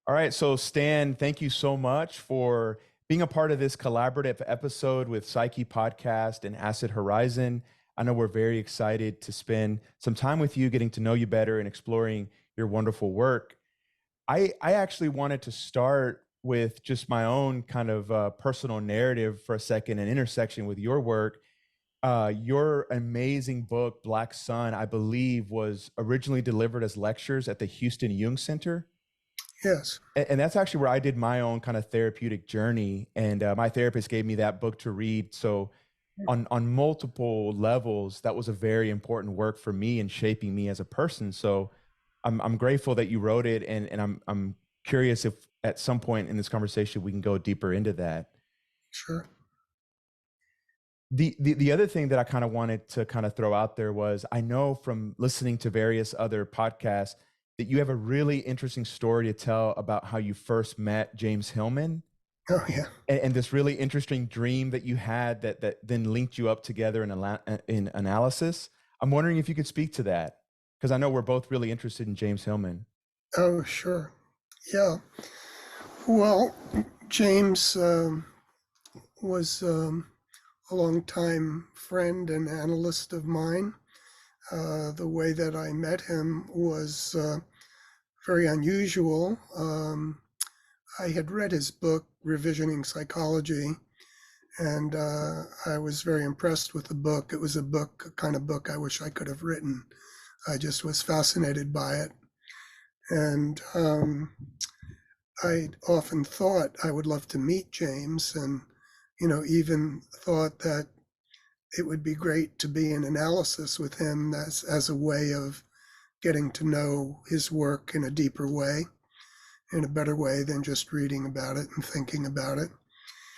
All right. So, Stan, thank you so much for being a part of this collaborative episode with Psyche Podcast and Acid Horizon. I know we're very excited to spend some time with you, getting to know you better and exploring your wonderful work. I actually wanted to start with just my own kind of personal narrative for a second, an intersection with your work. Your amazing book, Black Sun, I believe, was originally delivered as lectures at the Houston Jung Center. Yes. And that's actually where I did my own kind of therapeutic journey. And my therapist gave me that book to read. So on multiple levels, that was a very important work for me in shaping me as a person. So I'm grateful that you wrote it, and I'm curious if at some point in this conversation we can go deeper into that. Sure. The other thing that I kind of wanted to kind of throw out there was, I know from listening to various other podcasts that you have a really interesting story to tell about how you first met James Hillman, Oh, yeah. and this really interesting dream that you had that then linked you up together in analysis. I'm wondering if you could speak to that, because I know we're both really interested in James Hillman. Oh, sure. Yeah. Well, James was a longtime friend and analyst of mine. The way that I met him was very unusual. I had read his book, Revisioning Psychology, and I was very impressed with the book. It was a kind of book I wish I could have written. I just was fascinated by it. And I often thought I would love to meet James, and, even thought that it would be great to be in analysis with him as a way of getting to know his work in a deeper way, in a better way than just reading about it and thinking about it.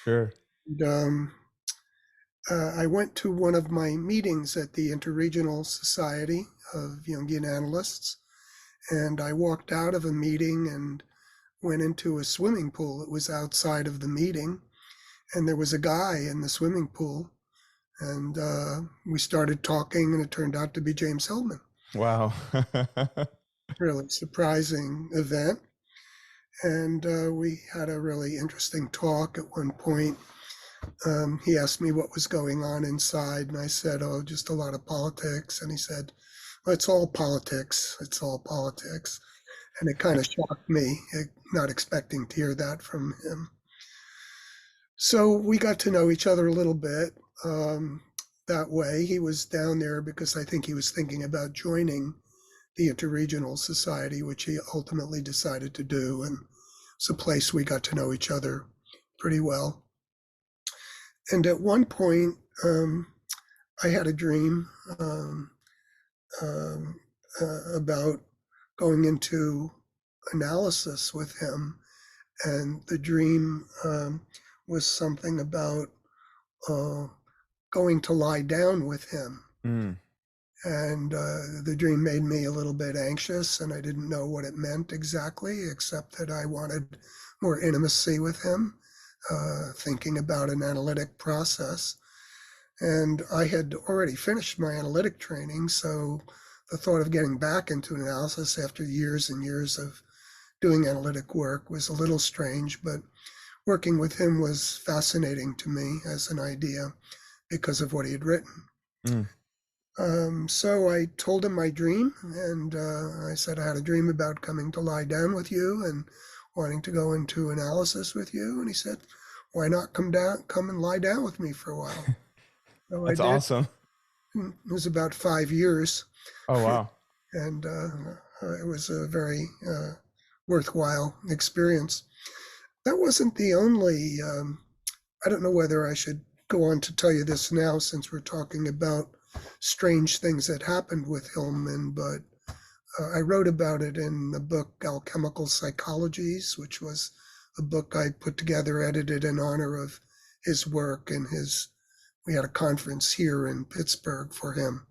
Sure. And, I went to one of my meetings at the Interregional Society of Jungian Analysts, and I walked out of a meeting and went into a swimming pool. It was outside of the meeting, and there was a guy in the swimming pool, and we started talking, and it turned out to be James Hillman. Wow. Really surprising event. And we had a really interesting talk at one point. He asked me what was going on inside, and I said, "Oh, just a lot of politics." And he said, "Well, it's all politics. It's all politics." And it kind of shocked me, not expecting to hear that from him. So we got to know each other a little bit that way. He was down there because I think he was thinking about joining the Interregional Society, which he ultimately decided to do. And it's a place we got to know each other pretty well. And at one point, I had a dream about going into analysis with him. And the dream was something about going to lie down with him. Mm. And the dream made me a little bit anxious, and I didn't know what it meant exactly, except that I wanted more intimacy with him, thinking about an analytic process. And I had already finished my analytic training, so the thought of getting back into analysis after years and years of doing analytic work was a little strange, but working with him was fascinating to me as an idea because of what he had written. Mm. So I told him my dream, and I said I had a dream about coming to lie down with you and wanting to go into analysis with you. And he said, "Why not come and lie down with me for a while?" So I That's did. awesome. It was about 5 years, Oh, wow. and it was a very worthwhile experience. That wasn't the only, I don't know whether I should go on to tell you this now since we're talking about strange things that happened with Hillman, but I wrote about it in the book Alchemical Psychologies, which was a book I put together, edited in honor of his work, and we had a conference here in Pittsburgh for him.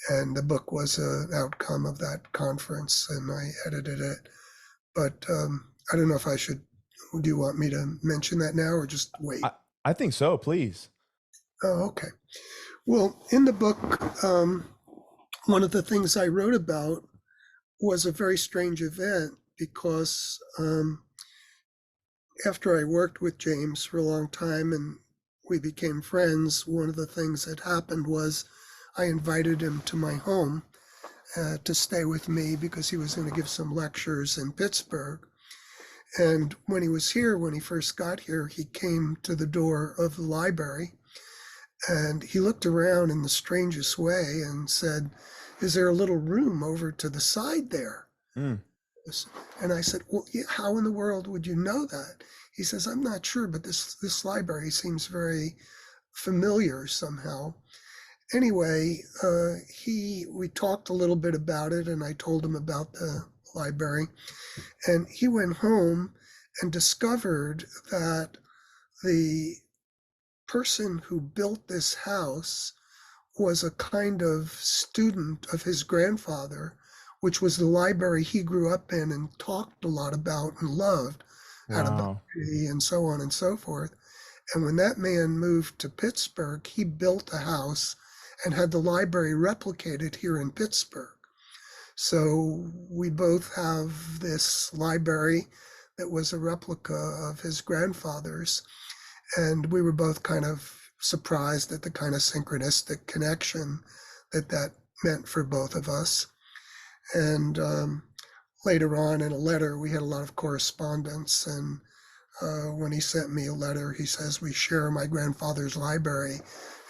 And the book was an outcome of that conference, and I edited it. But I don't know if I should, do you want me to mention that now or just wait? I think so, please. Oh, okay. Well, in the book, one of the things I wrote about was a very strange event because after I worked with James for a long time and we became friends, one of the things that happened was I invited him to my home to stay with me because he was going to give some lectures in Pittsburgh. And when he was here, when he first got here, he came to the door of the library and he looked around in the strangest way and said, "Is there a little room over to the side there?" Mm. And I said, "Well, how in the world would you know that?" He says, "I'm not sure, but this library seems very familiar somehow." Anyway, we talked a little bit about it, and I told him about the library, and he went home and discovered that the person who built this house was a kind of student of his grandfather, which was the library he grew up in and talked a lot about and loved, out of Wow. and so on and so forth. And when that man moved to Pittsburgh, he built a house and had the library replicated here in Pittsburgh. So we both have this library that was a replica of his grandfather's. And we were both kind of surprised at the kind of synchronistic connection that meant for both of us. And later on in a letter, we had a lot of correspondence. And when he sent me a letter, he says, "We share my grandfather's library."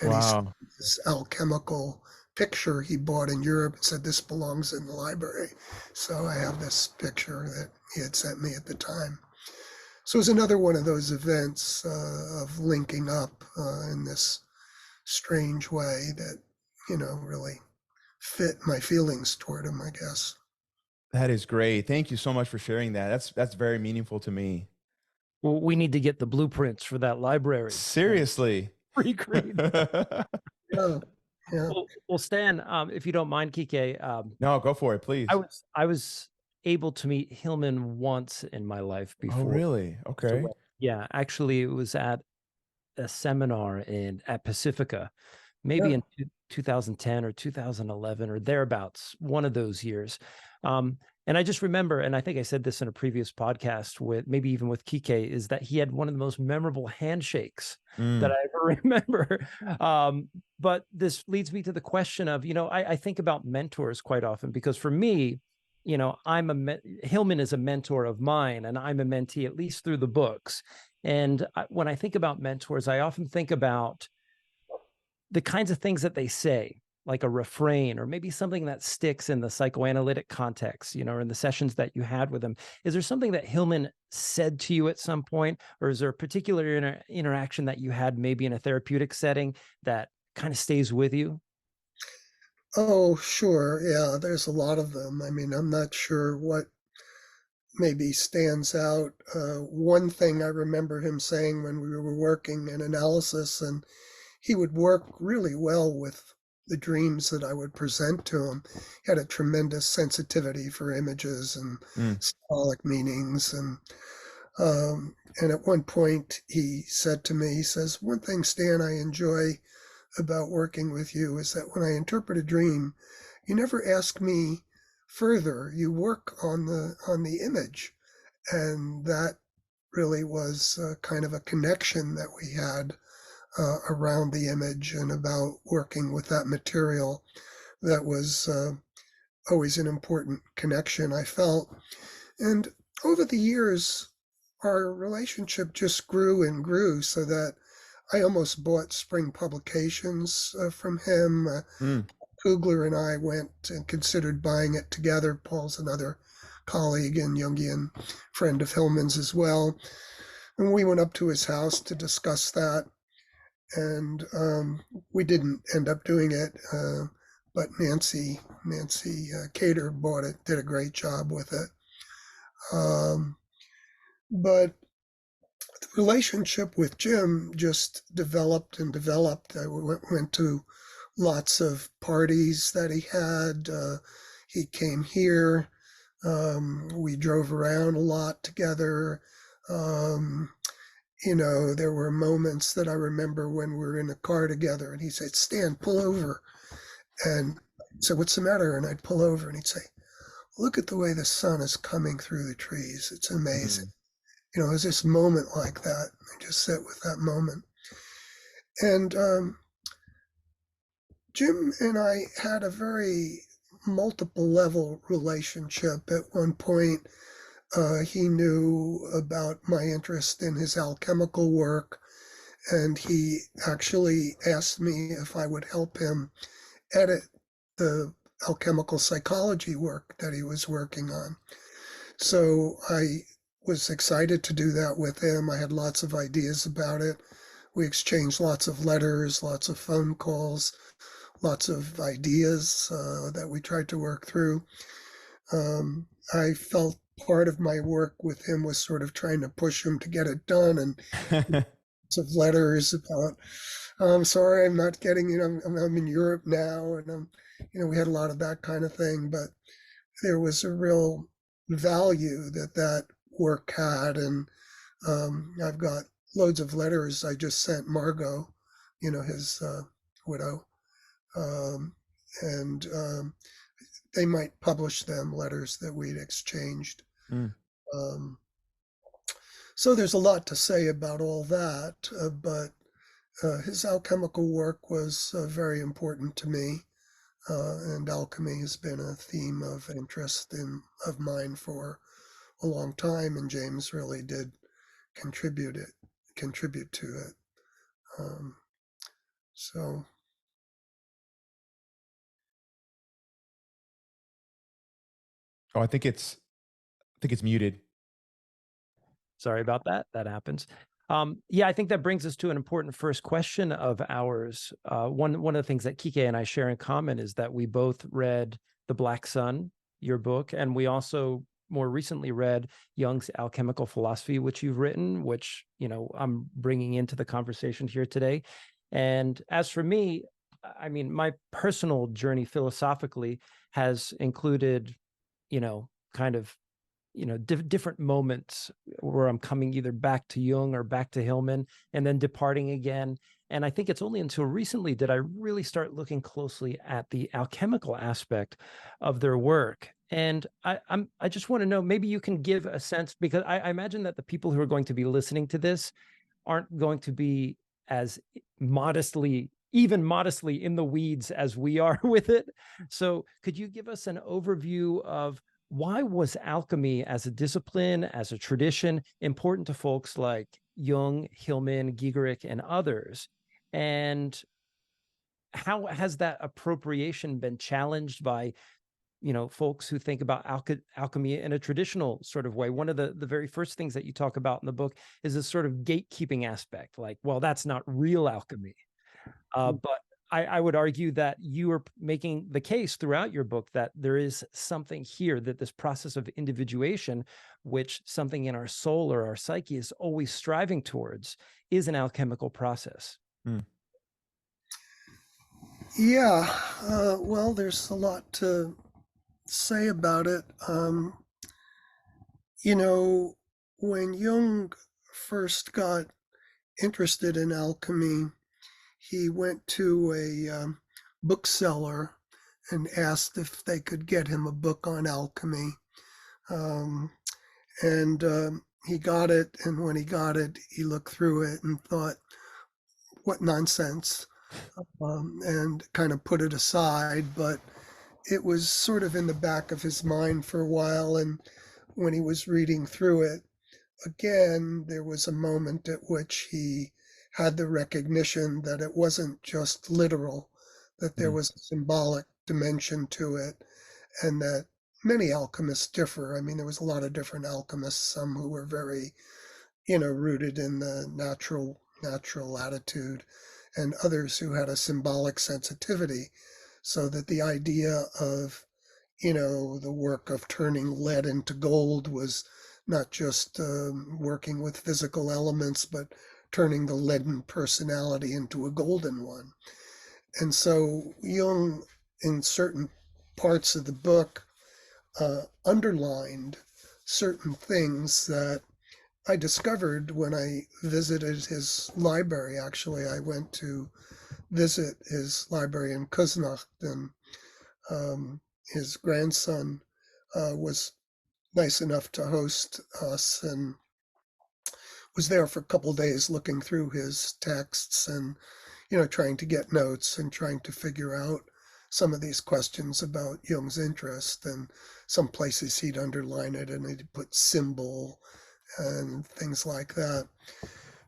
And he sent Wow. this alchemical picture he bought in Europe and said, "This belongs in the library." So I have this picture that he had sent me at the time. So it was another one of those events of linking up in this strange way that, really fit my feelings toward him, I guess. That is great. Thank you so much for sharing that. That's very meaningful to me. Well, we need to get the blueprints for that library. Seriously. Recreate. Yeah, yeah. Well, Stan, if you don't mind, Kike, No, go for it, please. I was able to meet Hillman once in my life before. Oh, really? Okay. Yeah, actually, it was at a seminar at Pacifica, maybe Yeah. in 2010 or 2011 or thereabouts, one of those years. And I just remember, and I think I said this in a previous podcast with maybe even with Kike, is that he had one of the most memorable handshakes that I ever remember. But this leads me to the question of, I think about mentors quite often because for me, Hillman is a mentor of mine and I'm a mentee, at least through the books. And when I think about mentors, I often think about the kinds of things that they say, like a refrain or maybe something that sticks in the psychoanalytic context, or in the sessions that you had with him. Is there something that Hillman said to you at some point, or is there a particular interaction that you had maybe in a therapeutic setting that kind of stays with you? Oh, sure. Yeah, there's a lot of them. I mean, I'm not sure what maybe stands out. One thing I remember him saying when we were working in analysis, and he would work really well with the dreams that I would present to him. He had a tremendous sensitivity for images and symbolic meanings. And at one point he said to me, he says, "One thing, Stan, I enjoy about working with you is that when I interpret a dream, you never ask me further. You work on the image." And that really was kind of a connection that we had around the image and about working with that material. That was always an important connection, I felt. And over the years, our relationship just grew and grew so that I almost bought Spring Publications from him. Kugler and I went and considered buying it together. Paul's another colleague and Jungian friend of Hillman's as well. And we went up to his house to discuss that. And we didn't end up doing it, but Nancy Cater bought it, did a great job with it. But the relationship with Jim just developed and developed. I went to lots of parties that he had. He came here. We drove around a lot together. There were moments that I remember when we were in a car together and he said, "Stan, pull over." And I'd say, "What's the matter?" And I'd pull over and he'd say, look at the way the sun is coming through the trees. It's amazing. Mm. There's this moment like that. I just sit with that moment. And Jim and I had a very multiple level relationship. At one point, he knew about my interest in his alchemical work, and he actually asked me if I would help him edit the alchemical psychology work that he was working on. So I was excited to do that with him. I had lots of ideas about it. We exchanged lots of letters, lots of phone calls, lots of ideas that we tried to work through. I felt part of my work with him was sort of trying to push him to get it done, and lots of letters about, I'm sorry, I'm not getting, I'm in Europe now, and we had a lot of that kind of thing, but there was a real value that work had, and I've got loads of letters I just sent Margot, his widow, and they might publish them, letters that we'd exchanged. Mm. So there's a lot to say about all that, but his alchemical work was very important to me, and alchemy has been a theme of interest of mine for a long time, and James really did contribute to it. So. Oh, I think it's muted. Sorry about that. That happens. Yeah, I think that brings us to an important first question of ours. One of the things that Kike and I share in common is that we both read The Black Sun, your book, and we also more recently read Jung's Alchemical Philosophy, which you've written, which, I'm bringing into the conversation here today. And as for me, I mean, my personal journey philosophically has included, kind of different moments where I'm coming either back to Jung or back to Hillman and then departing again. And I think it's only until recently did I really start looking closely at the alchemical aspect of their work. And I just want to know, maybe you can give a sense, because I imagine that the people who are going to be listening to this aren't going to be as even modestly in the weeds as we are with it. So could you give us an overview of why was alchemy as a discipline, as a tradition, important to folks like Jung, Hillman, Gigerich, and others? And how has that appropriation been challenged by, folks who think about alchemy in a traditional sort of way? One of the very first things that you talk about in the book is this sort of gatekeeping aspect, like, well, that's not real alchemy. But I would argue that you are making the case throughout your book that there is something here, that this process of individuation, which something in our soul or our psyche is always striving towards, is an alchemical process. Mm. Yeah, well, there's a lot to say about it. When Jung first got interested in alchemy, he went to a bookseller and asked if they could get him a book on alchemy. And he got it, and when he got it, he looked through it and thought, what nonsense, and kind of put it aside. But it was sort of in the back of his mind for a while, and when he was reading through it again, there was a moment at which he had the recognition that it wasn't just literal, that there was a symbolic dimension to it, and that many alchemists differ. I mean, there was a lot of different alchemists, some who were very, rooted in the natural attitude, and others who had a symbolic sensitivity, so that the idea of, the work of turning lead into gold was not just working with physical elements, but turning the leaden personality into a golden one. And so Jung, in certain parts of the book, underlined certain things that I discovered when I visited his library. Actually, I went to visit his library in Kuznach, and his grandson was nice enough to host us and was there for a couple of days looking through his texts and, trying to get notes and trying to figure out some of these questions about Jung's interest. And some places he'd underline it and he'd put symbol and things like that.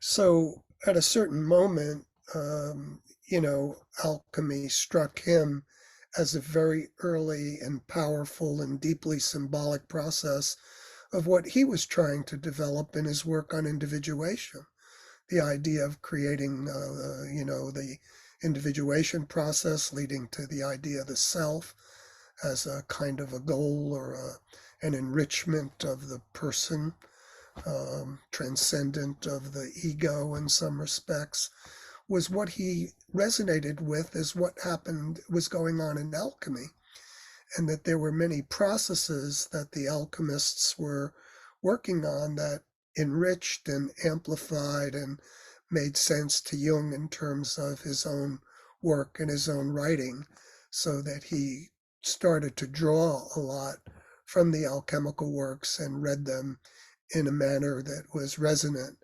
So at a certain moment, alchemy struck him as a very early and powerful and deeply symbolic process of what he was trying to develop in his work on individuation. The idea of creating, the individuation process leading to the idea of the self as a kind of a goal or an enrichment of the person, transcendent of the ego in some respects, was what he resonated with as what was going on in alchemy, and that there were many processes that the alchemists were working on that enriched and amplified and made sense to Jung in terms of his own work and his own writing, so that he started to draw a lot from the alchemical works and read them in a manner that was resonant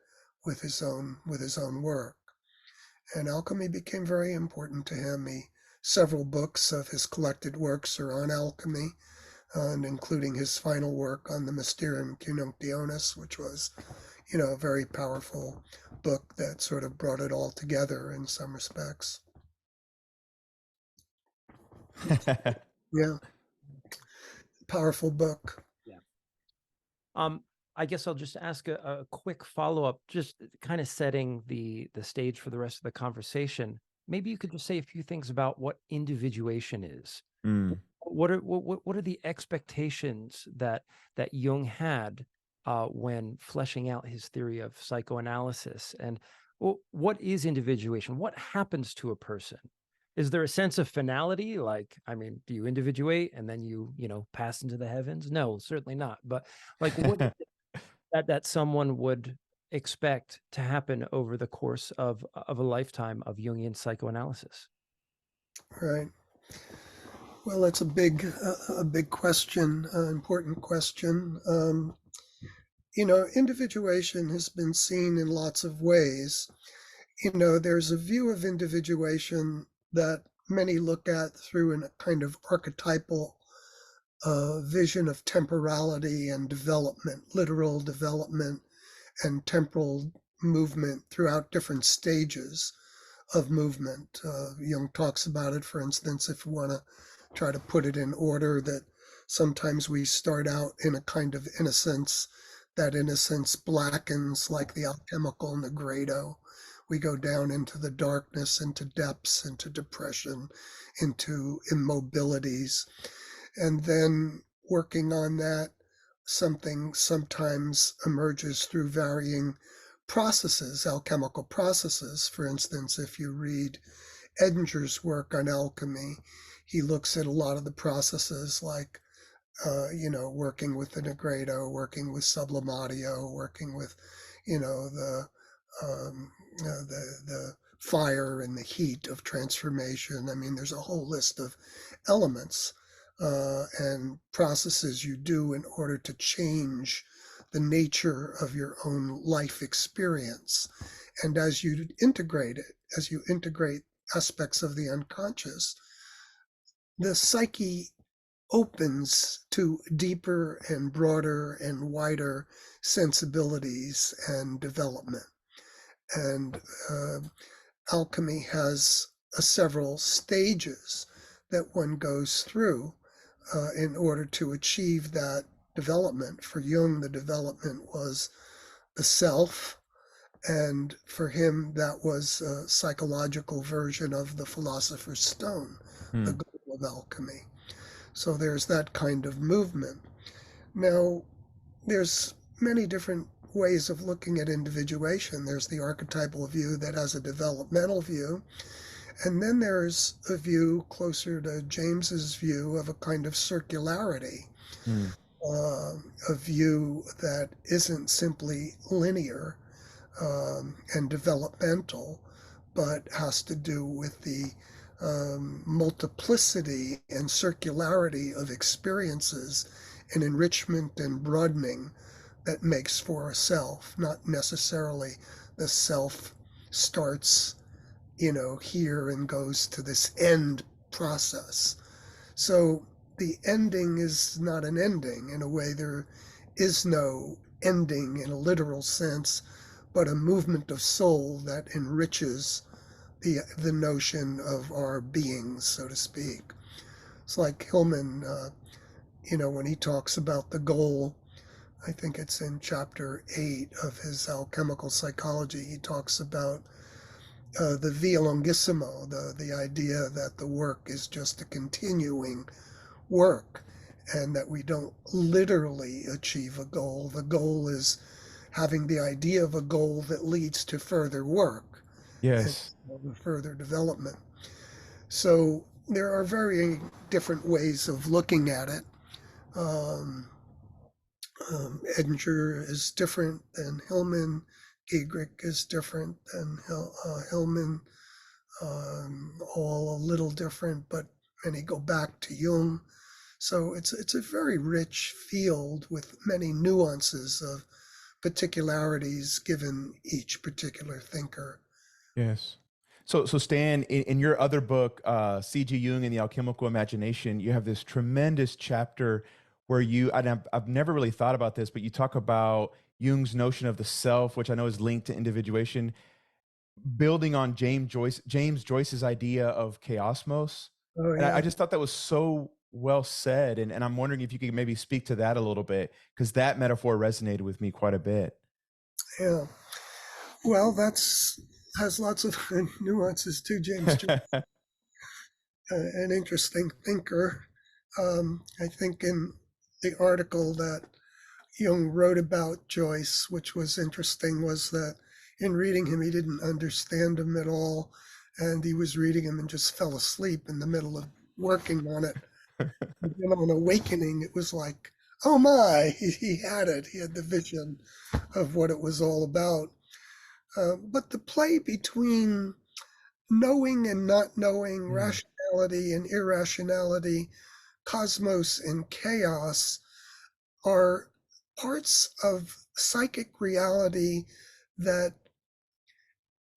with his own work. And alchemy became very important to him. Several books of his collected works are on alchemy, and including his final work on the Mysterium Cununctionis, which was, a very powerful book that sort of brought it all together in some respects. Yeah. Powerful book. Yeah. I guess I'll just ask a quick follow-up, just kind of setting the stage for the rest of the conversation. Maybe you could just say a few things about what individuation is. What are the expectations that Jung had when fleshing out his theory of psychoanalysis? And what is individuation? What happens to a person? Is there a sense of finality? Like, I mean, do you individuate and then you pass into the heavens? No, certainly not. But like, what is it that someone would expect to happen over the course of a lifetime of Jungian psychoanalysis? Right. Well, it's a big question, important question. Individuation has been seen in lots of ways. There's a view of individuation that many look at through a kind of archetypal vision of temporality and development, literal development and temporal movement throughout different stages of movement. Jung talks about it, for instance, if we want to try to put it in order, that sometimes we start out in a kind of innocence. That innocence blackens like the alchemical nigredo. We go down into the darkness, into depths, into depression, into immobilities. And then working on that, something sometimes emerges through varying processes, alchemical processes. For instance, if you read Edinger's work on alchemy, he looks at a lot of the processes like, working with the nigredo, working with sublimatio, working with, the fire and the heat of transformation. I mean, there's a whole list of elements and processes you do in order to change the nature of your own life experience. And as you integrate it, as you integrate aspects of the unconscious, the psyche opens to deeper and broader and wider sensibilities and development. And alchemy has several stages that one goes through in order to achieve that development. For Jung, the development was the self, and for him, that was a psychological version of the philosopher's stone, the goal of alchemy. So there's that kind of movement. Now, there's many different ways of looking at individuation. There's the archetypal view that has a developmental view. And then there's a view closer to James's view of a kind of circularity, a view that isn't simply linear and developmental, but has to do with the multiplicity and circularity of experiences an enrichment and broadening that makes for a self, not necessarily the self starts, here and goes to this end process. So the ending is not an ending. In a way, there is no ending in a literal sense, but a movement of soul that enriches the notion of our beings, so to speak. It's like Hillman, when he talks about the goal, I think it's in chapter 8 of his Alchemical Psychology, he talks about the via longissimo, the idea that the work is just a continuing work and that we don't literally achieve a goal. The goal is having the idea of a goal that leads to further work and Yes. further development. So there are very different ways of looking at it. Edinger is different than Hillman. Giedrich is different than Hillman. All a little different, but many go back to Jung. So it's a very rich field with many nuances of particularities given each particular thinker. Yes. So Stan, in your other book, C.G. Jung and the Alchemical Imagination, you have this tremendous chapter where I've never really thought about this, but you talk about Jung's notion of the self, which I know is linked to individuation, building on James Joyce's idea of chaosmos. Oh And I yeah, just thought that was so well said. And I'm wondering if you could maybe speak to that a little bit, because that metaphor resonated with me quite a bit. yeah. Well, has lots of nuances too. James Joyce, an interesting thinker. I think in the article that Jung wrote about Joyce, which was interesting, was that in reading him, he didn't understand him at all. And he was reading him and just fell asleep in the middle of working on it. And then on awakening, it was like, oh my, he had it. He had the vision of what it was all about. But the play between knowing and not knowing, Mm, rationality and irrationality, cosmos and chaos are parts of psychic reality that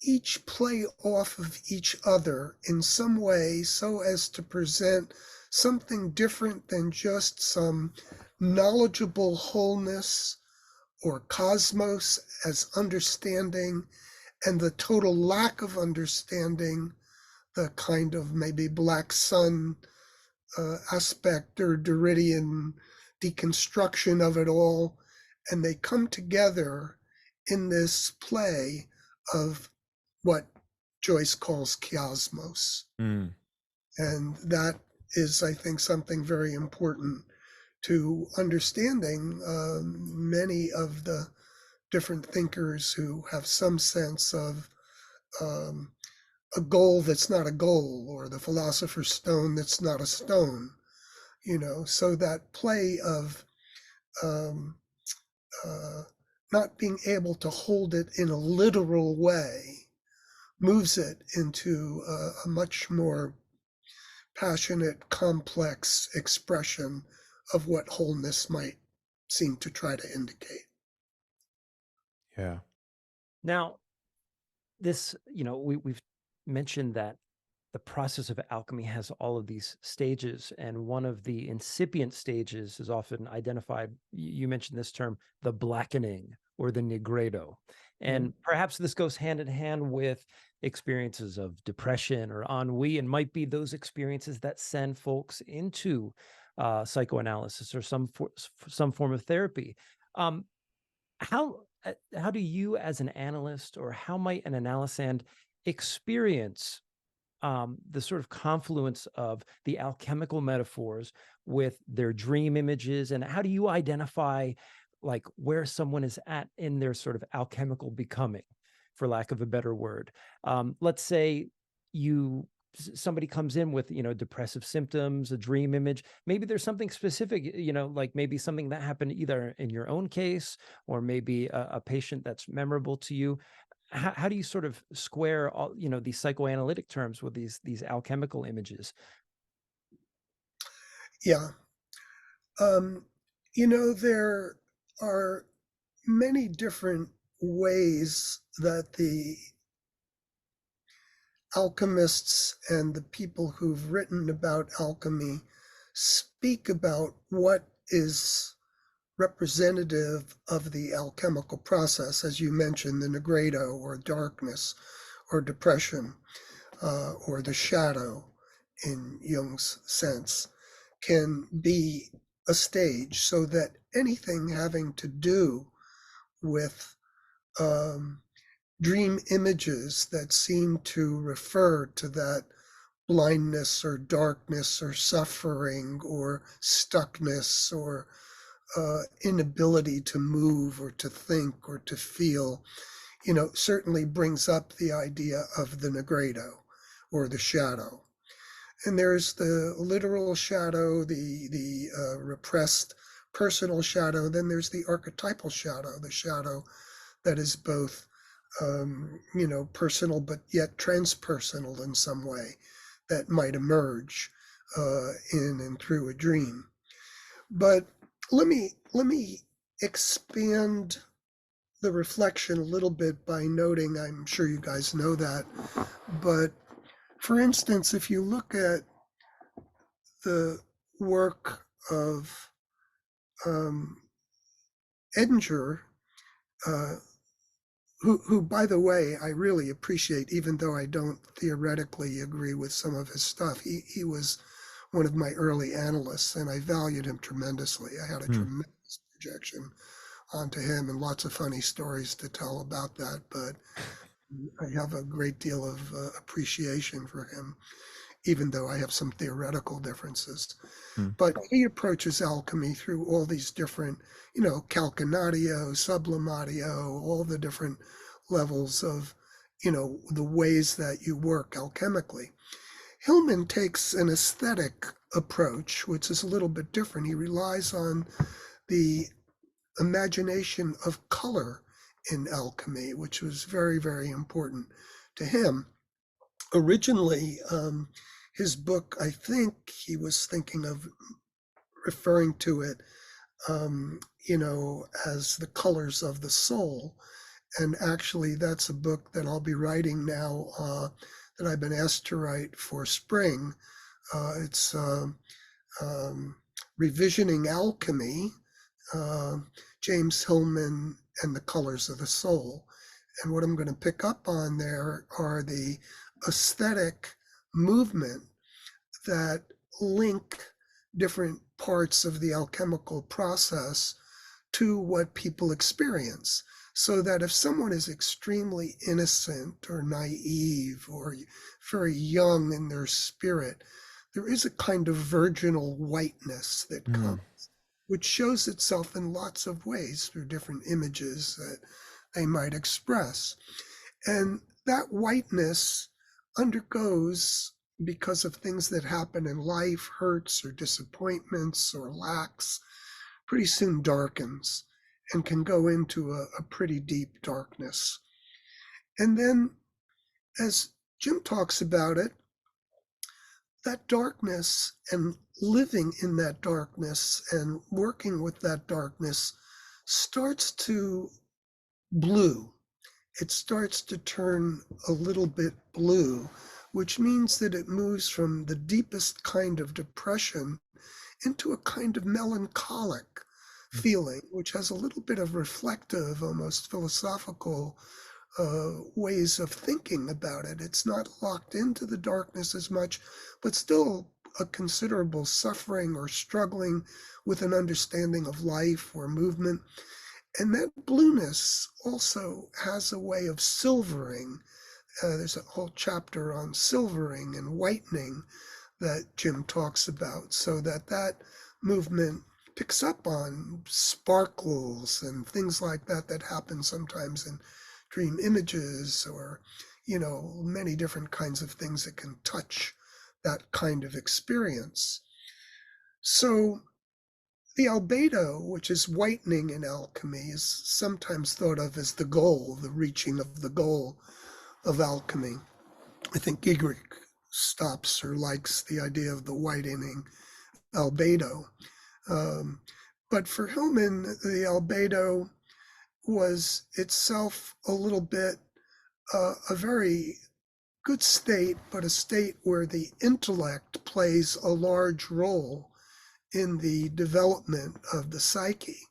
each play off of each other in some way so as to present something different than just some knowledgeable wholeness or cosmos as understanding and the total lack of understanding, the kind of maybe black sun aspect or Derridian deconstruction of it all. And they come together in this play of what Joyce calls chiasmos. mm, And that is, I think, something very important to understanding many of the different thinkers who have some sense of um, a goal that's not a goal, or the philosopher's stone that's not a stone. So that play of um, uh, not being able to hold it in a literal way moves it into a much more passionate, complex expression of what wholeness might seem to try to indicate. yeah. Now, this, we've mentioned that the process of alchemy has all of these stages, and one of the incipient stages is often identified. You mentioned this term, the blackening or the nigredo. And perhaps this goes hand in hand with experiences of depression or ennui, and might be those experiences that send folks into psychoanalysis or some form of therapy. Um, how do you, as an analyst, or how might an analysand experience the sort of confluence of the alchemical metaphors with their dream images, and how do you identify like where someone is at in their sort of alchemical becoming, for lack of a better word? Let's say somebody comes in with depressive symptoms, a dream image. Maybe there's something specific, like maybe something that happened either in your own case, or maybe a patient that's memorable to you. How do you sort of square all these psychoanalytic terms with these alchemical images? Yeah. Um, There are many different ways that the alchemists and the people who've written about alchemy speak about what is representative of the alchemical process, as you mentioned, the nigredo or darkness or depression or the shadow in Jung's sense, can be a stage, so that anything having to do with dream images that seem to refer to that blindness or darkness or suffering or stuckness or inability to move or to think or to feel, certainly brings up the idea of the nigredo or the shadow. And there's the literal shadow, the repressed personal shadow. Then there's the archetypal shadow, the shadow that is both, personal but yet transpersonal in some way, that might emerge in and through a dream. But let me expand the reflection a little bit by noting, I'm sure you guys know that, but for instance, if you look at the work of Edinger, who, by the way, I really appreciate, even though I don't theoretically agree with some of his stuff. He was one of my early analysts, and I valued him tremendously. I had a tremendous projection onto him and lots of funny stories to tell about that, but I have a great deal of appreciation for him, even though I have some theoretical differences. But he approaches alchemy through all these different, calcanatio, sublimatio, all the different levels of, the ways that you work alchemically. Hillman takes an aesthetic approach, which is a little bit different. He relies on the imagination of color in alchemy, which was very, very important to him. Originally, his book, I think he was thinking of referring to it, as The Colors of the Soul. And actually, that's a book that I'll be writing now, that I've been asked to write for spring. It's Revisioning Alchemy, James Hillman and the Colors of the Soul. And what I'm going to pick up on there are the aesthetic movement that link different parts of the alchemical process to what people experience. So that if someone is extremely innocent or naive or very young in their spirit, there is a kind of virginal whiteness that comes, which shows itself in lots of ways through different images that they might express. And that whiteness undergoes, because of things that happen in life, hurts or disappointments or lacks, pretty soon darkens and can go into a pretty deep darkness. And then, as Jim talks about it, that darkness and living in that darkness and working with that darkness starts to blue. It starts to turn a little bit blue, which means that it moves from the deepest kind of depression into a kind of melancholic feeling, which has a little bit of reflective, almost philosophical ways of thinking about it. It's not locked into the darkness as much, but still a considerable suffering or struggling with an understanding of life or movement. And that blueness also has a way of silvering. There's a whole chapter on silvering and whitening that Jim talks about, so that movement picks up on sparkles and things like that happen sometimes in dream images, or many different kinds of things that can touch that kind of experience. So the albedo, which is whitening in alchemy, is sometimes thought of as the goal, the reaching of the goal of alchemy. I think Gigrick stops or likes the idea of the whitening albedo. But for Hillman, the albedo was itself a little bit a very good state, but a state where the intellect plays a large role in the development of the psyche.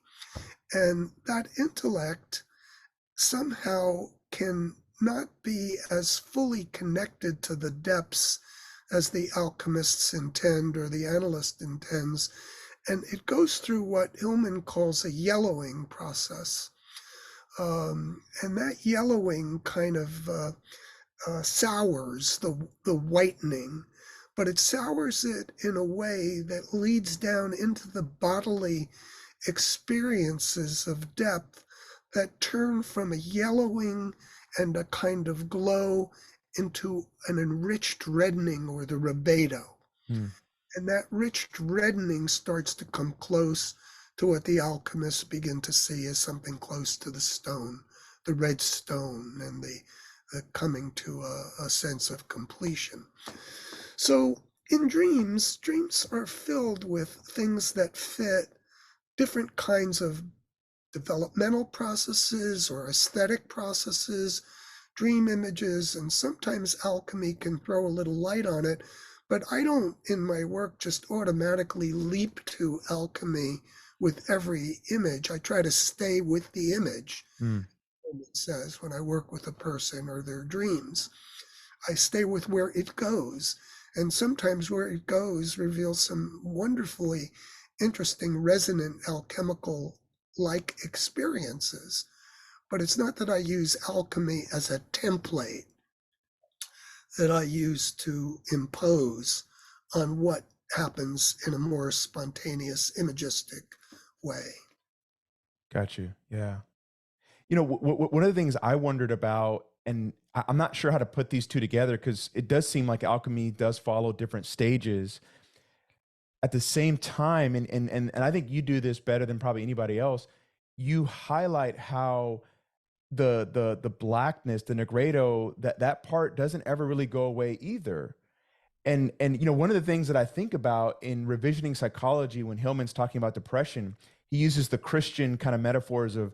And that intellect somehow can not be as fully connected to the depths as the alchemists intend or the analyst intends. And it goes through what Hillman calls a yellowing process. And that yellowing kind of sours the whitening, but it sours it in a way that leads down into the bodily experiences of depth that turn from a yellowing and a kind of glow into an enriched reddening, or the rubedo. And that rich reddening starts to come close to what the alchemists begin to see as something close to the stone, the red stone, and the coming to a sense of completion. So in dreams are filled with things that fit different kinds of developmental processes or aesthetic processes, dream images, and sometimes alchemy can throw a little light on it. But I don't, in my work, just automatically leap to alchemy with every image. I try to stay with the image. It says when I work with a person or their dreams, I stay with where it goes. And sometimes where it goes reveals some wonderfully interesting, resonant, alchemical like experiences. But it's not that I use alchemy as a template that I use to impose on what happens in a more spontaneous, imagistic way. Got you. Yeah. You know, one of the things I wondered about, and I'm not sure how to put these two together, because it does seem like alchemy does follow different stages at the same time. And I think you do this better than probably anybody else. You highlight how the blackness, the negredo, that part doesn't ever really go away either. And you know, one of the things that I think about in revisioning psychology, when Hillman's talking about depression, he uses the Christian kind of metaphors of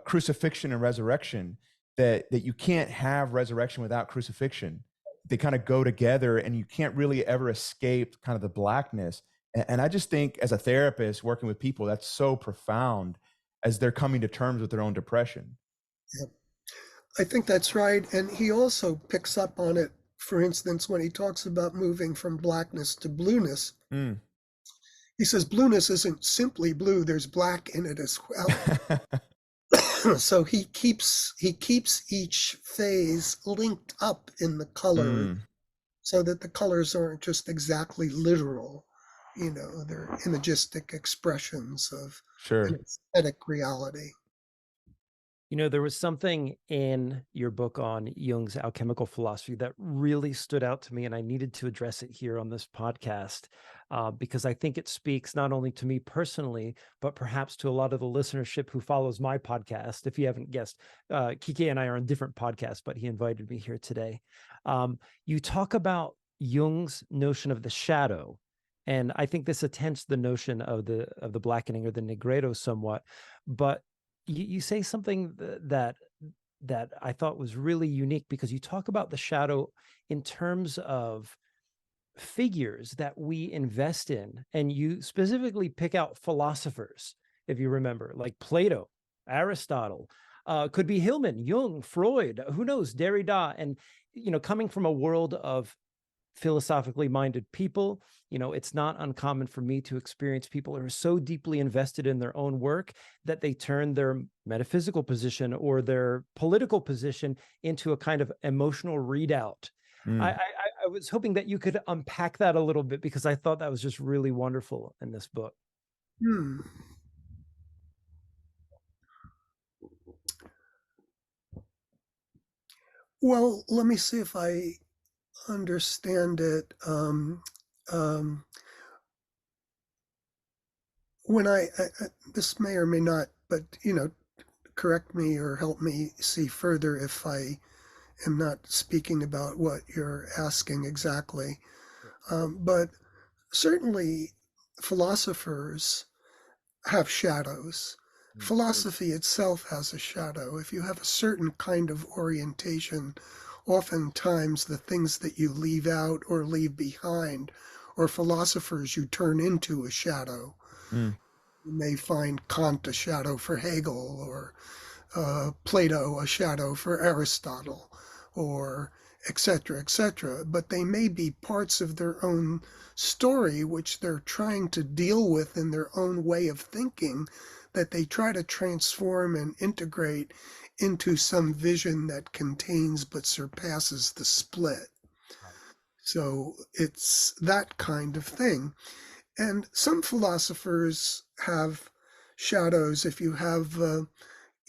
crucifixion and resurrection, that you can't have resurrection without crucifixion. They kind of go together, and you can't really ever escape kind of the blackness. And I just think, as a therapist working with people, that's so profound as they're coming to terms with their own depression. Yeah. I think that's right. And he also picks up on it, for instance, when he talks about moving from blackness to blueness. He says blueness isn't simply blue, there's black in it as well. So he keeps each phase linked up in the color, so that the colors aren't just exactly literal, they're imagistic expressions of an aesthetic reality. You know, there was something in your book on Jung's alchemical philosophy that really stood out to me, and I needed to address it here on this podcast because I think it speaks not only to me personally, but perhaps to a lot of the listenership who follows my podcast. If you haven't guessed, Kike and I are on different podcasts, but he invited me here today. You talk about Jung's notion of the shadow, and I think this attends the notion of the blackening or the negredo somewhat, but you say something that I thought was really unique, because you talk about the shadow in terms of figures that we invest in, and you specifically pick out philosophers, if you remember, like Plato, Aristotle, could be Hillman, Jung, Freud, who knows, Derrida. And coming from a world of philosophically minded people, it's not uncommon for me to experience people who are so deeply invested in their own work that they turn their metaphysical position or their political position into a kind of emotional readout. I was hoping that you could unpack that a little bit, because I thought that was just really wonderful in this book. Well, let me see if I understand it. When I this may or may not, but correct me or help me see further if I am not speaking about what you're asking exactly. But certainly philosophers have shadows. Mm. Philosophy itself has a shadow. If you have a certain kind of orientation, oftentimes the things that you leave out or leave behind, or philosophers you turn into a shadow. Mm. You may find Kant a shadow for Hegel, or Plato a shadow for Aristotle, or etc., etc. But they may be parts of their own story which they're trying to deal with in their own way of thinking, that they try to transform and integrate into some vision that contains but surpasses the split. So it's that kind of thing. And some philosophers have shadows. If you have,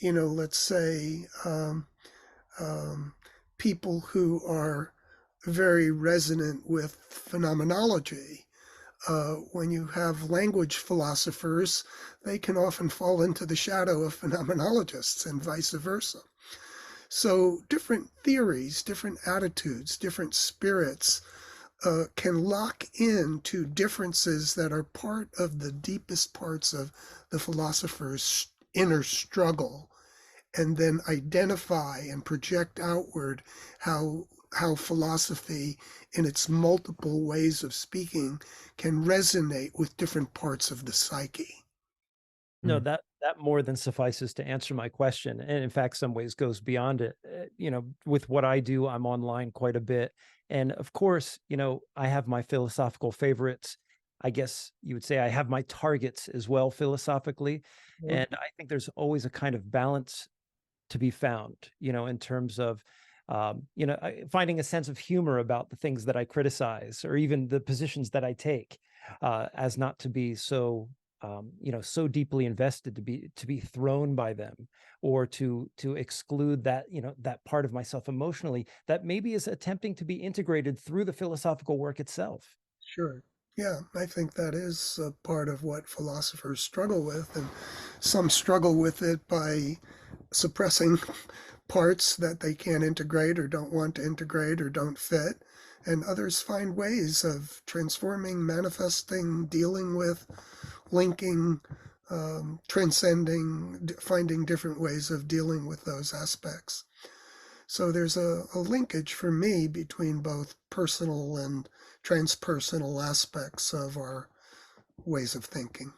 let's say, people who are very resonant with phenomenology. When you have language philosophers, they can often fall into the shadow of phenomenologists and vice versa. So different theories, different attitudes, different spirits can lock into differences that are part of the deepest parts of the philosopher's inner struggle, and then identify and project outward how philosophy in its multiple ways of speaking can resonate with different parts of the psyche. No, that more than suffices to answer my question, and in fact, some ways goes beyond it. With what I do, I'm online quite a bit, and of course, I have my philosophical favorites. I guess you would say I have my targets as well philosophically, and I think there's always a kind of balance to be found, in terms of, finding a sense of humor about the things that I criticize, or even the positions that I take, as not to be so, so deeply invested to be thrown by them, or to exclude that, that part of myself emotionally that maybe is attempting to be integrated through the philosophical work itself. Sure. Yeah, I think that is a part of what philosophers struggle with, and some struggle with it by suppressing parts that they can't integrate or don't want to integrate or don't fit, and others find ways of transforming, manifesting, dealing with, linking, transcending, finding different ways of dealing with those aspects. So there's a linkage for me between both personal and transpersonal aspects of our ways of thinking.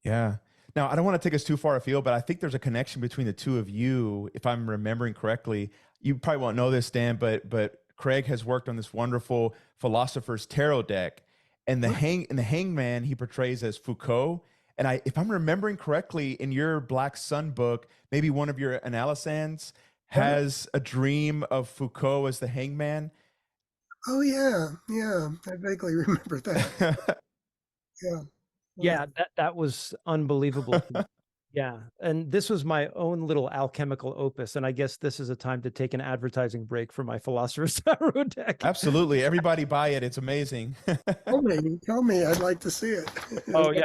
Yeah. Now, I don't want to take us too far afield, but I think there's a connection between the two of you, if I'm remembering correctly. You probably won't know this, Dan, but Craig has worked on this wonderful Philosopher's Tarot deck, and the Hangman he portrays as Foucault. And if I'm remembering correctly, in your Black Sun book, maybe one of your analysans has a dream of Foucault as the Hangman. Oh yeah, yeah, I vaguely remember that. Yeah. Yeah, that was unbelievable to me. Yeah, and this was my own little alchemical opus, and I guess this is a time to take an advertising break for my Philosopher's Tarot deck. Absolutely. Everybody buy it. It's amazing. Tell me, I'd like to see it. Oh yeah.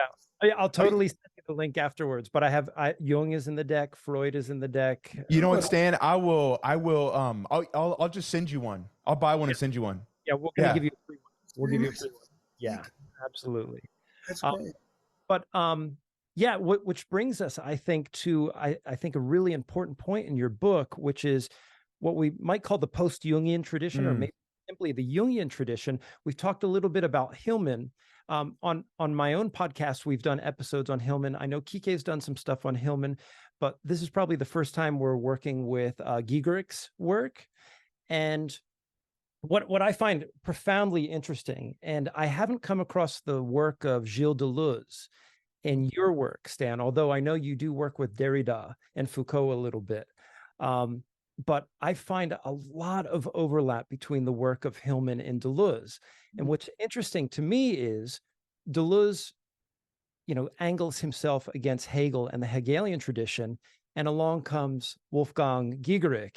I'll totally send you the link afterwards, but Jung is in the deck, Freud is in the deck. You know what, Stan? I'll just send you one. I'll buy one and send you one. Yeah, we're going to give you a free one. We'll give you a free one. Yeah, absolutely. That's great. But yeah, which brings us, I think, to I think a really important point in your book, which is what we might call the post-Jungian tradition, or maybe simply the Jungian tradition. We've talked a little bit about Hillman. On my own podcast, we've done episodes on Hillman. I know Kike's done some stuff on Hillman, but this is probably the first time we're working with Gigerik's work. And what I find profoundly interesting, and I haven't come across the work of Gilles Deleuze in your work, Stan, although I know you do work with Derrida and Foucault a little bit. But I find a lot of overlap between the work of Hillman and Deleuze. And what's interesting to me is Deleuze, angles himself against Hegel and the Hegelian tradition, and along comes Wolfgang Gigerik,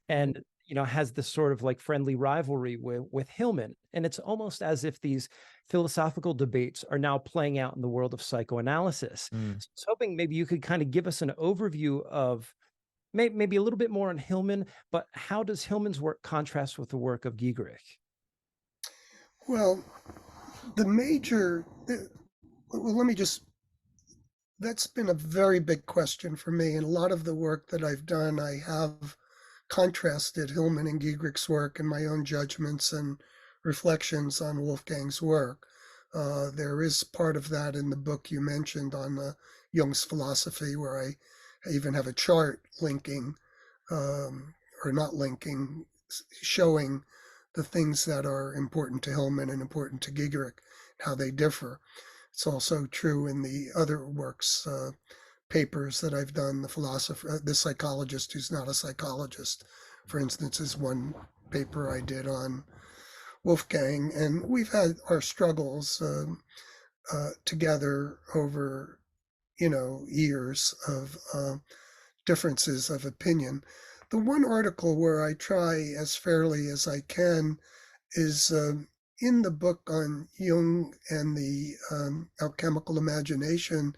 and has this sort of like friendly rivalry with Hillman. And it's almost as if these philosophical debates are now playing out in the world of psychoanalysis. So I was hoping maybe you could kind of give us an overview of maybe a little bit more on Hillman, but how does Hillman's work contrast with the work of Gigerik? Well, let me just that's been a very big question for me. And a lot of the work that I've done, I have contrasted Hillman and Giegrich's work and my own judgments and reflections on Wolfgang's work. There is part of that in the book you mentioned on Jung's philosophy, where I even have a chart linking, or not linking, showing the things that are important to Hillman and important to Giegerich, how they differ. It's also true in the other works, papers that I've done. The philosopher, the psychologist who's not a psychologist, for instance, is one paper I did on Wolfgang, and we've had our struggles together over, years of differences of opinion. The one article where I try as fairly as I can is in the book on Jung and the alchemical imagination.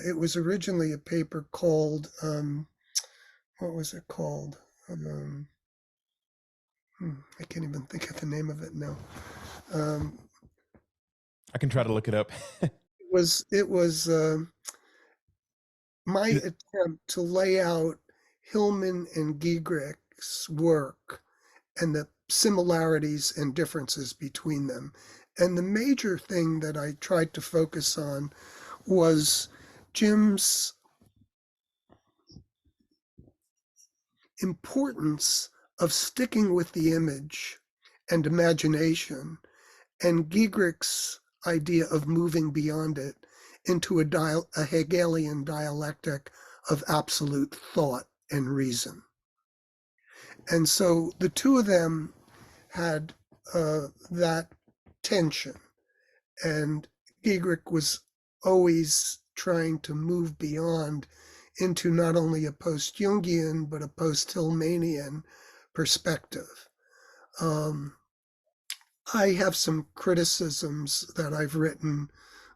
It was originally a paper called, what was it called? I can't even think of the name of it now. I can try to look it up. It was my attempt to lay out Hillman and Giegrich's work and the similarities and differences between them. And the major thing that I tried to focus on was Jim's importance of sticking with the image and imagination, and Giegrich's idea of moving beyond it into a Hegelian dialectic of absolute thought and reason. And so the two of them had that tension, and Giegerich was always trying to move beyond into not only a post-Jungian but a post-Hillmanian perspective. I have some criticisms that I've written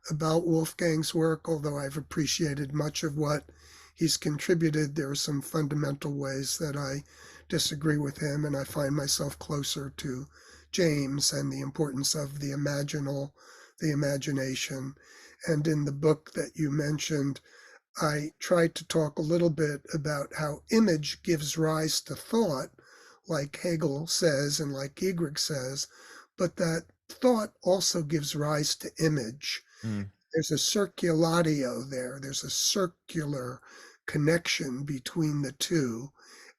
about Wolfgang's work, although I've appreciated much of what he's contributed. There are some fundamental ways that I disagree with him, and I find myself closer to James and the importance of the imaginal, the imagination. And in the book that you mentioned, I tried to talk a little bit about how image gives rise to thought, like Hegel says and like Giegerich says, but that thought also gives rise to image. There's a circulatio there. There's a circular connection between the two.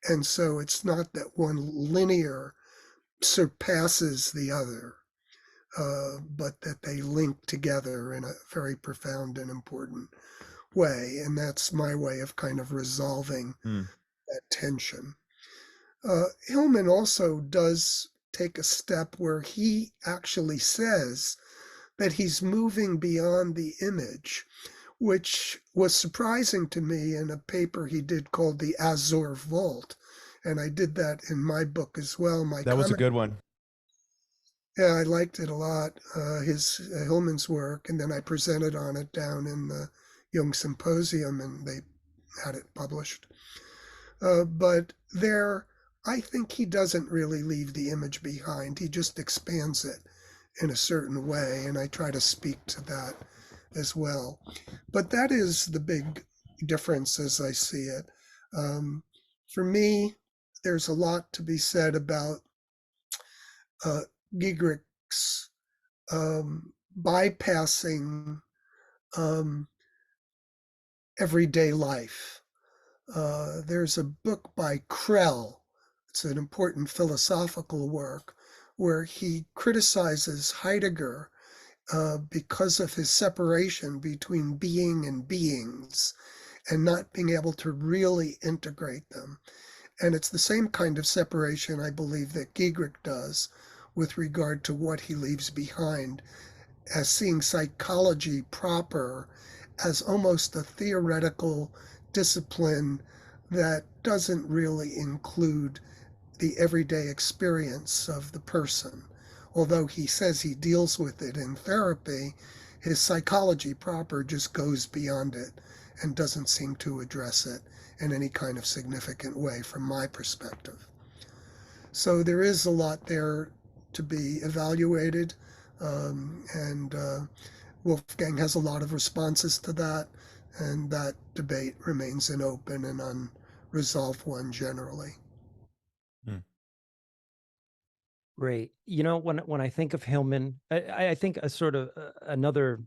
And so it's not that one linear surpasses the other, but that they link together in a very profound and important way. And that's my way of kind of resolving that tension. Hillman also does take a step where he actually says that he's moving beyond the image, which was surprising to me in a paper he did called The Azure Vault. And I did that in my book as well. That was a good one. Yeah, I liked it a lot, his Hillman's work. And then I presented on it down in the Jung Symposium, and they had it published. But there, I think he doesn't really leave the image behind. He just expands it in a certain way, and I try to speak to that as well. But that is the big difference as I see it. For me, there's a lot to be said about Giegrich's bypassing everyday life. There's a book by Krell. It's an important philosophical work where he criticizes Heidegger because of his separation between being and beings and not being able to really integrate them. And it's the same kind of separation, I believe, that Giegerich does with regard to what he leaves behind, as seeing psychology proper as almost a theoretical discipline that doesn't really include the everyday experience of the person. Although he says he deals with it in therapy, his psychology proper just goes beyond it and doesn't seem to address it in any kind of significant way from my perspective. So there is a lot there to be evaluated, and Wolfgang has a lot of responses to that. And that debate remains an open and unresolved one generally. Great. You know, when I think of Hillman, I think a sort of another,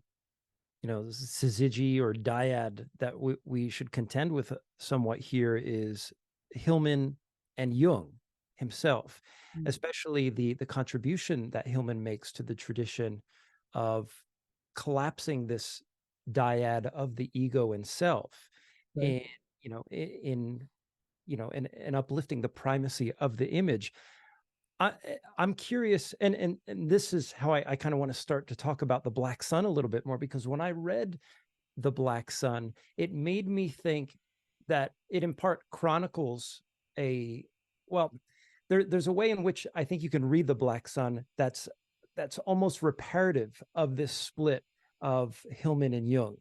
syzygy or dyad that we should contend with somewhat here is Hillman and Jung himself, especially the contribution that Hillman makes to the tradition of collapsing this dyad of the ego and self, Right. and uplifting the primacy of the image. I'm curious, and this is how I kind of want to start to talk about the Black Sun a little bit more, because when I read the Black Sun, it made me think that it in part chronicles there's a way in which I think you can read the Black Sun that's almost reparative of this split of Hillman and Jung,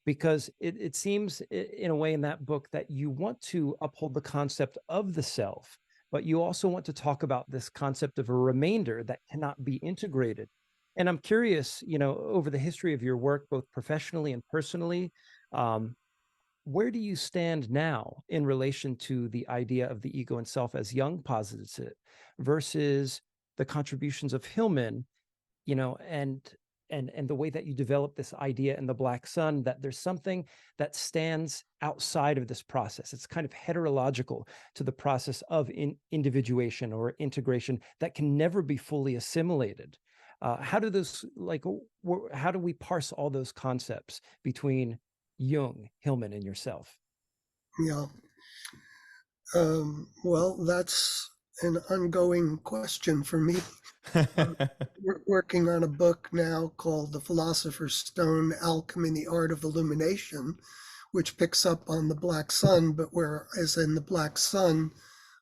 because it seems in a way in that book that you want to uphold the concept of the self, but you also want to talk about this concept of a remainder that cannot be integrated. And I'm curious, over the history of your work, both professionally and personally, where do you stand now in relation to the idea of the ego and self as Jung posits it versus the contributions of Hillman, and the way that you develop this idea in the Black Sun, that there's something that stands outside of this process. It's kind of heterological to the process of individuation or integration that can never be fully assimilated. How do we parse all those concepts between Jung, Hillman, and yourself? Yeah. Well, that's an ongoing question for me. We're working on a book now called The Philosopher's Stone, Alchemy and the Art of Illumination, which picks up on the Black Sun, but whereas in the Black Sun,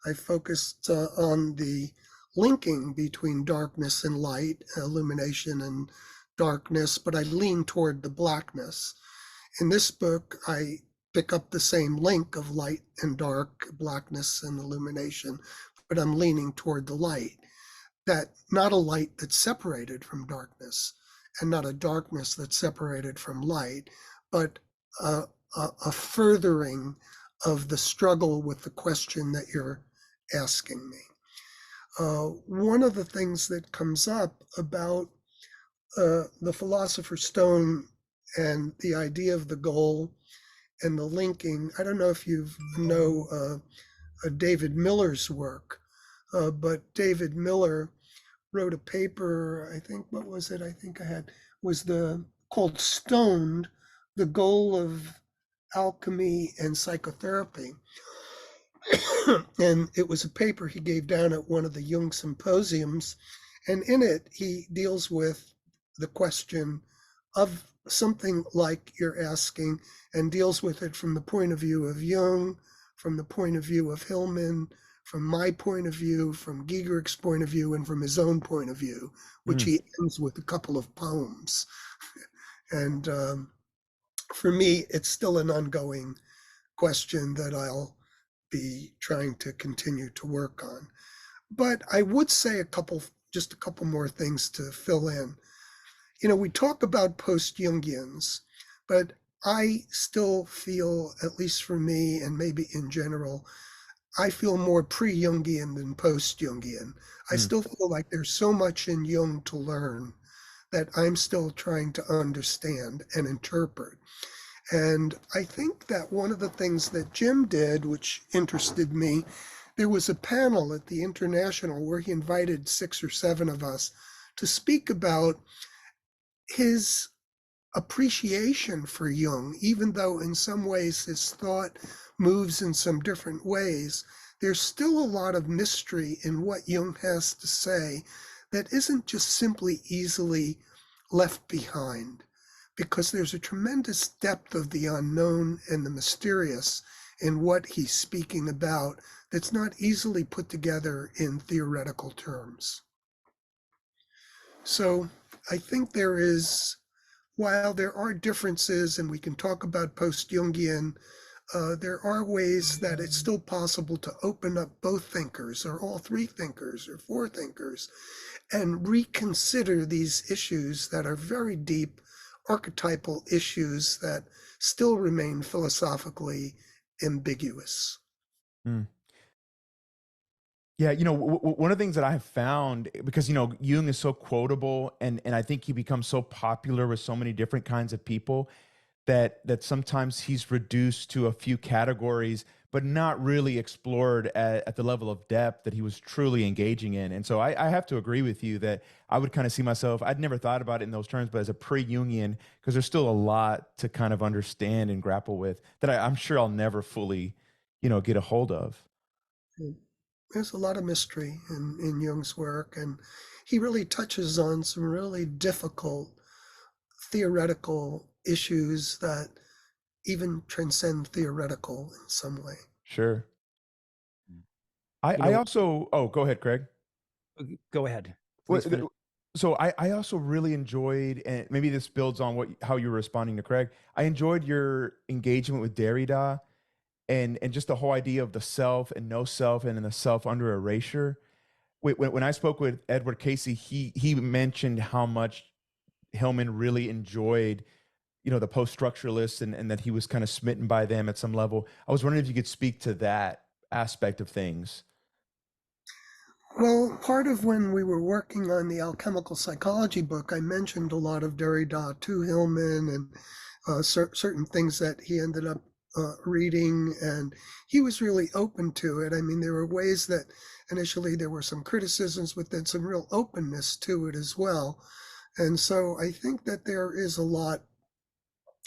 I focused on the linking between darkness and light, illumination and darkness, but I lean toward the blackness. In this book, I pick up the same link of light and dark, blackness and illumination, but I'm leaning toward the light. That not a light that's separated from darkness and not a darkness that's separated from light, but a furthering of the struggle with the question that you're asking me. One of the things that comes up about the Philosopher's Stone and the idea of the goal and the linking, I don't know if you know David Miller's work, but David Miller wrote a paper, I think, what was it? I think I had, called Stoned, the Goal of Alchemy and Psychotherapy. And it was a paper he gave down at one of the Jung symposiums. And in it, he deals with the question of something like you're asking, and deals with it from the point of view of Jung, from the point of view of Hillman, from my point of view, from Gigerik's point of view, and from his own point of view, which he ends with a couple of poems. And for me, it's still an ongoing question that I'll be trying to continue to work on. But I would say just a couple more things to fill in. We talk about post-Jungians, but I still feel, at least for me and maybe in general, I feel more pre-Jungian than post-Jungian. I still feel like there's so much in Jung to learn that I'm still trying to understand and interpret. And I think that one of the things that Jim did, which interested me, there was a panel at the International where he invited 6 or 7 of us to speak about his appreciation for Jung, even though in some ways his thought moves in some different ways. There's still a lot of mystery in what Jung has to say that isn't just simply easily left behind, because there's a tremendous depth of the unknown and the mysterious in what he's speaking about that's not easily put together in theoretical terms. So I think while there are differences, and we can talk about post-Jungian, there are ways that it's still possible to open up both thinkers, or all 3 thinkers, or 4 thinkers, and reconsider these issues that are very deep archetypal issues that still remain philosophically ambiguous. Mm. Yeah, one of the things that I have found, because Jung is so quotable, and I think he becomes so popular with so many different kinds of people, that sometimes he's reduced to a few categories, but not really explored at the level of depth that he was truly engaging in. And so I have to agree with you that I would kind of see myself, I'd never thought about it in those terms, but as a pre-Jungian, because there's still a lot to kind of understand and grapple with that I'm sure I'll never fully, get a hold of. There's a lot of mystery in Jung's work, and he really touches on some really difficult theoretical issues that even transcend theoretical in some way. Sure. I also, oh, go ahead, Craig. Go ahead. Well, Please finish. so I also really enjoyed, and maybe this builds on how you were responding to Craig. I enjoyed your engagement with Derrida and just the whole idea of the self and no self and the self under erasure. When I spoke with Edward Casey, he mentioned how much Hillman really enjoyed, the post-structuralists and that he was kind of smitten by them at some level. I was wondering if you could speak to that aspect of things. Well, part of when we were working on the alchemical psychology book, I mentioned a lot of Derrida to Hillman and certain things that he ended up reading, and he was really open to it. I mean, there were ways that initially there were some criticisms, but then some real openness to it as well. And so I think that there is a lot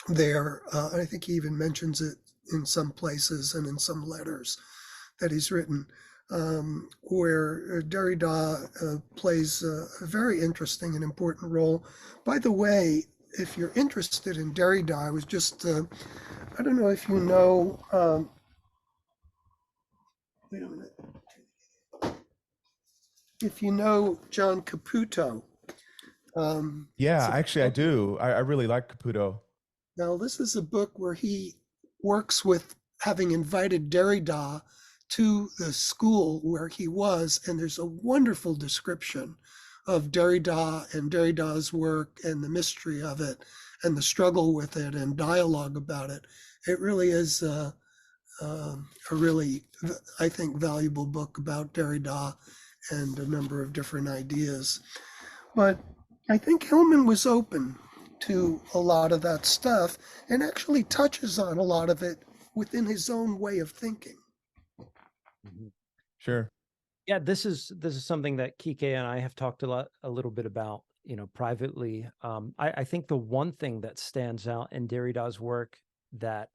there. I think he even mentions it in some places and in some letters that he's written, where Derrida plays a very interesting and important role. By the way, if you're interested in Derrida, I was just, I don't know if you know, wait a minute. If you know John Caputo. Yeah, actually I do. I really like Caputo. Now, this is a book where he works with having invited Derrida to the school where he was, and there's a wonderful description of Derrida and Derrida's work and the mystery of it and the struggle with it and dialogue about it. It really is a really, I think, valuable book about Derrida and a number of different ideas. But I think Hillman was open to a lot of that stuff and actually touches on a lot of it within his own way of thinking. Sure. Yeah, this is something that Kike and I have talked a little bit about, privately. I think the one thing that stands out in Derrida's work that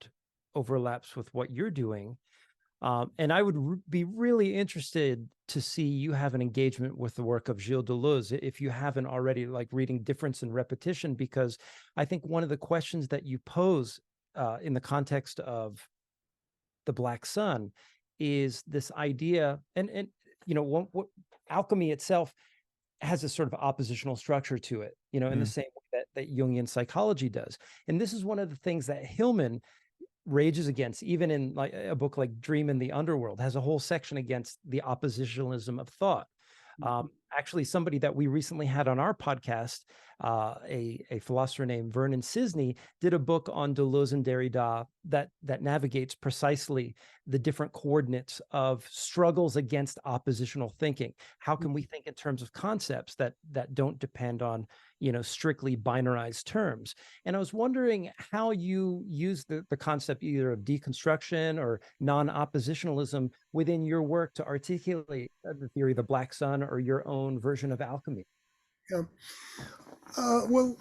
overlaps with what you're doing, and I would be really interested to see you have an engagement with the work of Gilles Deleuze, if you haven't already, like reading Difference and Repetition, because I think one of the questions that you pose in the context of the Black Sun is this idea, and what alchemy itself has a sort of oppositional structure to it, in the same way that Jungian psychology does. And this is one of the things that Hillman rages against, even in like a book like Dream in the Underworld, has a whole section against the oppositionalism of thought. Actually, somebody that we recently had on our podcast, a philosopher named Vernon Sisney, did a book on Deleuze and Derrida that navigates precisely the different coordinates of struggles against oppositional thinking. How can we think in terms of concepts that don't depend on strictly binarized terms? And I was wondering how you use the concept either of deconstruction or non-oppositionalism within your work to articulate the theory of the Black Sun or your own version of alchemy. Yeah. Well,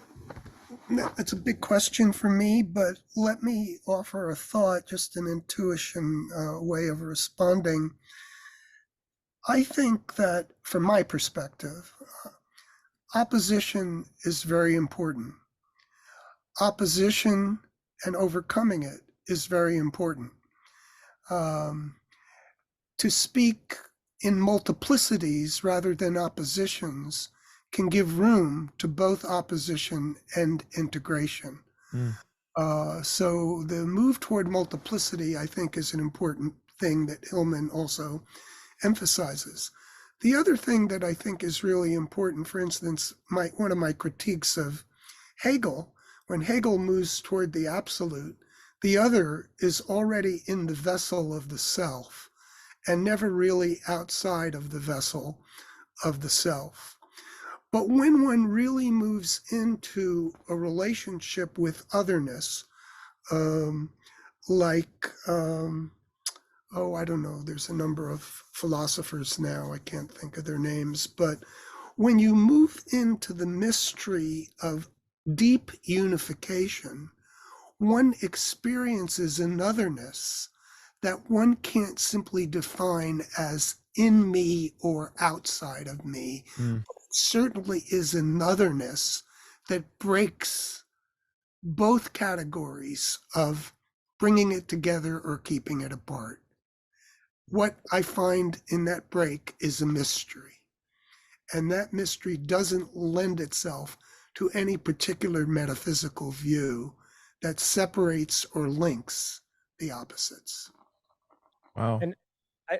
that's a big question for me, but let me offer a thought, just an intuition way of responding. I think that from my perspective, opposition is very important. Opposition and overcoming it is very important. To speak in multiplicities rather than oppositions can give room to both opposition and integration. So the move toward multiplicity, I think, is an important thing that Hillman also emphasizes. The other thing that I think is really important, for instance, one of my critiques of Hegel When Hegel moves toward the absolute, the other is already in the vessel of the self and never really outside of the vessel of the self. But when one really moves into a relationship with otherness, like, I don't know, there's a number of philosophers now, I can't think of their names, but when you move into the mystery of deep unification, one experiences an otherness that one can't simply define as in me or outside of me. Mm. Certainly is an otherness that breaks both categories of bringing it together or keeping it apart. What I find in that break is a mystery. And that mystery doesn't lend itself to any particular metaphysical view that separates or links the opposites. Wow. And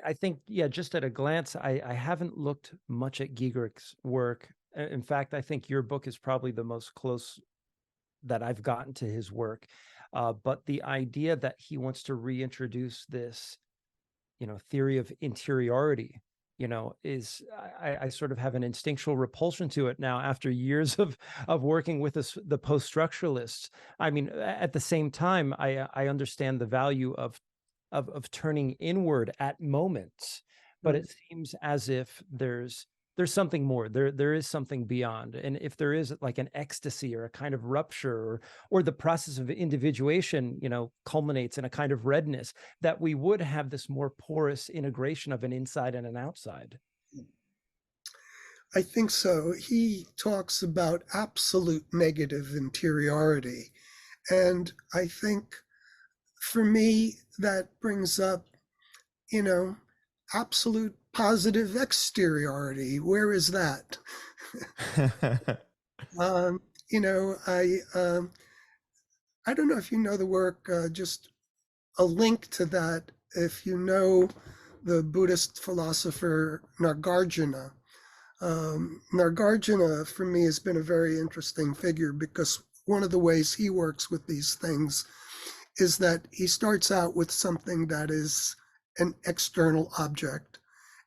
I think, yeah, just at a glance, I haven't looked much at Gigerik's work. In fact, I think your book is probably the most close that I've gotten to his work. But the idea that he wants to reintroduce this, theory of interiority, is I sort of have an instinctual repulsion to it now after years of working with the post-structuralists. I mean, at the same time, I understand the value of turning inward at moments, but it seems as if there's something more. There is something beyond, and if there is like an ecstasy or a kind of rupture, or the process of individuation, culminates in a kind of redness, that we would have this more porous integration of an inside and an outside. I think so. He talks about absolute negative interiority. And I think for me, that brings up, absolute positive exteriority. Where is that? I don't know if you know the work, just a link to that. If you know the Buddhist philosopher Nagarjuna, Nagarjuna for me has been a very interesting figure because one of the ways he works with these things is that he starts out with something that is an external object.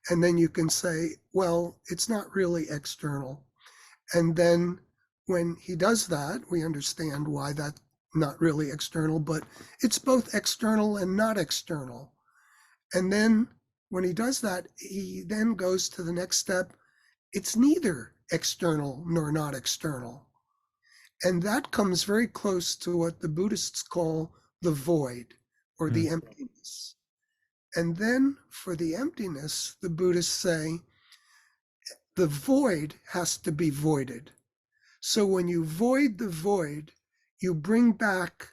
And then you can say, well, it's not really external. And then when he does that, we understand why that's not really external, but it's both external and not external. And then when he does that, he then goes to the next step. It's neither external nor not external. And that comes very close to what the Buddhists call the void or the emptiness. And then for the emptiness, the Buddhists say the void has to be voided. So when you void the void, you bring back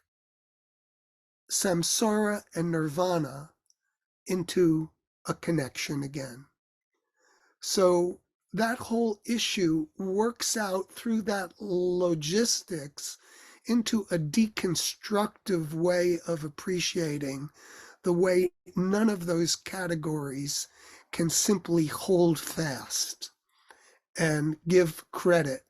samsara and nirvana into a connection again. So that whole issue works out through that logistics into a deconstructive way of appreciating the way none of those categories can simply hold fast and give credit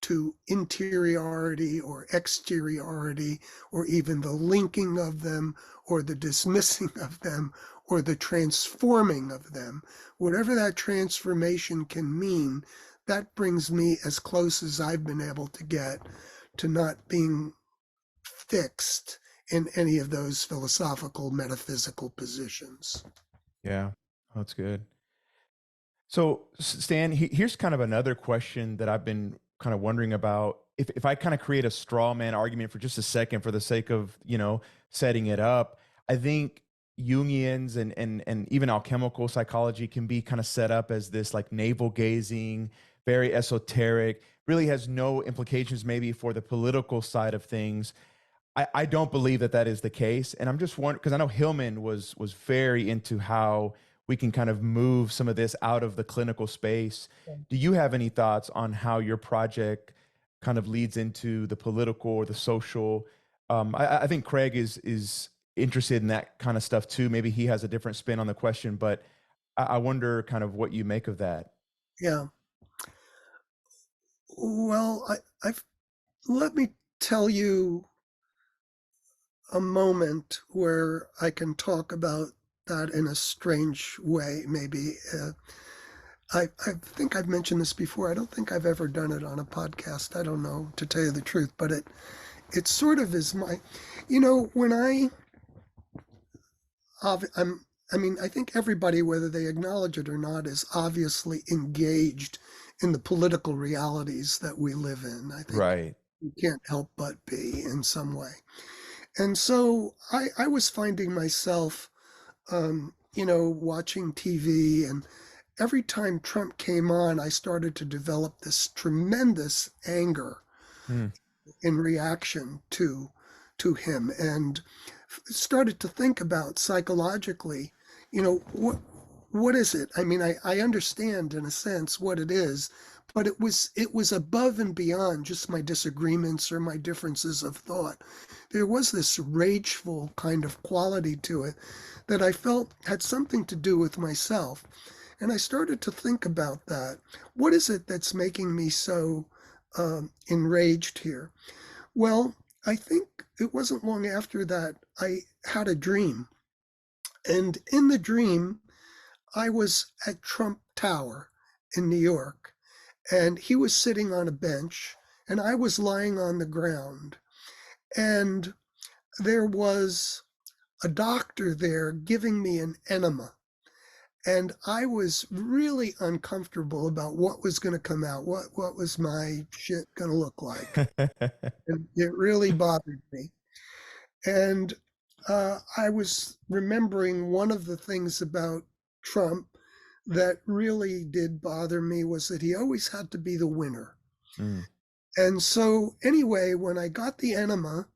to interiority or exteriority, or even the linking of them, or the dismissing of them, or the transforming of them. Whatever that transformation can mean, that brings me as close as I've been able to get to not being fixed in any of those philosophical, metaphysical positions. Yeah, that's good. So, Stan, here's kind of another question that I've been kind of wondering about. If I kind of create a straw man argument for just a second, for the sake of setting it up, I think Jungians and even alchemical psychology can be kind of set up as this like navel gazing, very esoteric, really has no implications maybe for the political side of things. I don't believe that that is the case, and I'm just wondering because I know Hillman was very into how we can kind of move some of this out of the clinical space. Do you have any thoughts on how your project kind of leads into the political or the social? I think Craig is interested in that kind of stuff too. Maybe he has a different spin on the question, but I wonder kind of what you make of that. Yeah. Well, let me tell you a moment where I can talk about that in a strange way, maybe. I think I've mentioned this before. I don't think I've ever done it on a podcast. I don't know, to tell you the truth, but it sort of is my, when I mean, I think everybody, whether they acknowledge it or not, is obviously engaged in the political realities that we live in. I think Right. you can't help but be in some way. And so I was finding myself, watching TV, and every time Trump came on, I started to develop this tremendous anger Mm. in reaction to him, and started to think about psychologically, what is it? I mean, I understand in a sense what it is, but it was above and beyond just my disagreements or my differences of thought. There was this rageful kind of quality to it that I felt had something to do with myself. And I started to think about that. What is it that's making me so enraged here? Well, I think it wasn't long after that I had a dream. And in the dream, I was at Trump Tower in New York, and he was sitting on a bench, and I was lying on the ground. And there was a doctor there giving me an enema. And I was really uncomfortable about what was going to come out, what was my shit going to look like. And it really bothered me. And I was remembering one of the things about Trump that really did bother me was that he always had to be the winner. Mm. And so, anyway, when I got the enema,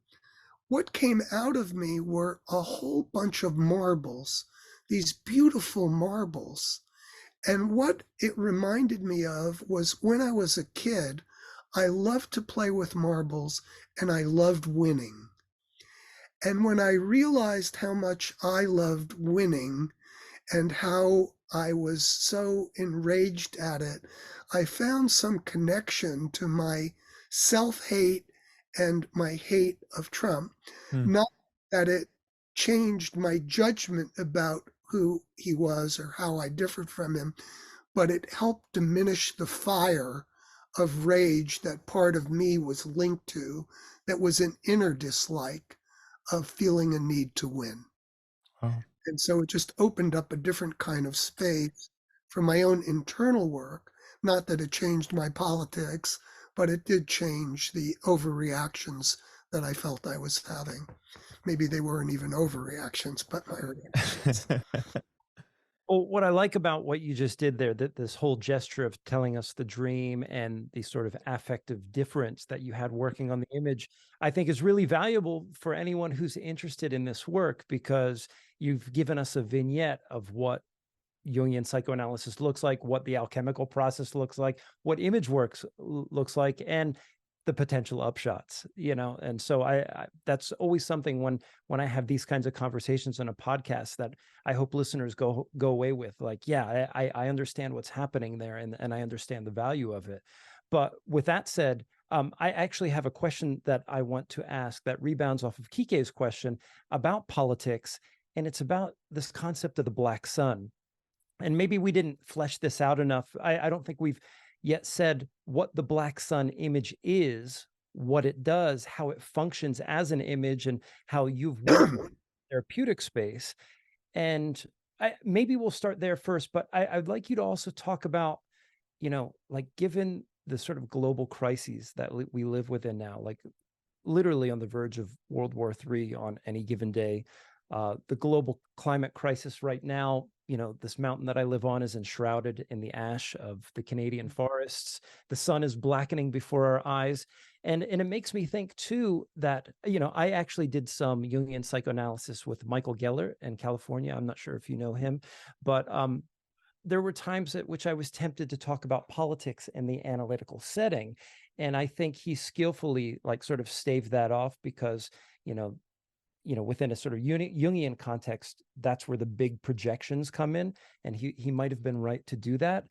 what came out of me were a whole bunch of marbles, these beautiful marbles. And what it reminded me of was when I was a kid, I loved to play with marbles and I loved winning. And when I realized how much I loved winning and how I was so enraged at it, I found some connection to my self-hate and my hate of Trump. Mm. Not that it changed my judgment about who he was or how I differed from him, but it helped diminish the fire of rage that part of me was linked to, that was an inner dislike of feeling a need to win. Oh. And so it just opened up a different kind of space for my own internal work. Not that it changed my politics, but it did change the overreactions that I felt I was having. Maybe they weren't even overreactions, but my reactions. Well, what I like about what you just did there, that this whole gesture of telling us the dream and the sort of affective difference that you had working on the image, I think is really valuable for anyone who's interested in this work, because you've given us a vignette of what Jungian psychoanalysis looks like, what the alchemical process looks like, what image works looks like, and the potential upshots, and so I that's always something when I have these kinds of conversations on a podcast that I hope listeners go away with, like, yeah, I understand what's happening there, and I understand the value of it. But with that said, I actually have a question that I want to ask that rebounds off of Kike's question about politics, and it's about this concept of the black sun. And maybe we didn't flesh this out enough. I don't think we've yet said what the black sun image is, what it does, how it functions as an image, and how you've worked in the therapeutic space. And maybe we'll start there first, but I'd like you to also talk about, like, given the sort of global crises that we live within now, like literally on the verge of World War III on any given day, the global climate crisis right now, this mountain that I live on is enshrouded in the ash of the Canadian forests. The sun is blackening before our eyes. And it makes me think too that, I actually did some Jungian psychoanalysis with Michael Geller in California. I'm not sure if you know him, but there were times at which I was tempted to talk about politics in the analytical setting. And I think he skillfully, like, sort of staved that off because, within a sort of Jungian context, that's where the big projections come in. And he might have been right to do that.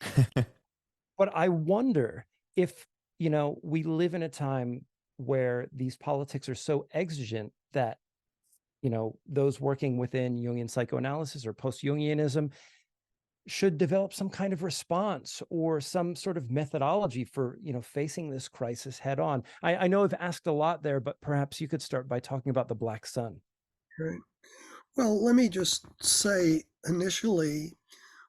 But I wonder if, we live in a time where these politics are so exigent that, those working within Jungian psychoanalysis or post-Jungianism should develop some kind of response or some sort of methodology for, facing this crisis head on. I know I've asked a lot there, but perhaps you could start by talking about the Black Sun. Right. Well, let me just say initially,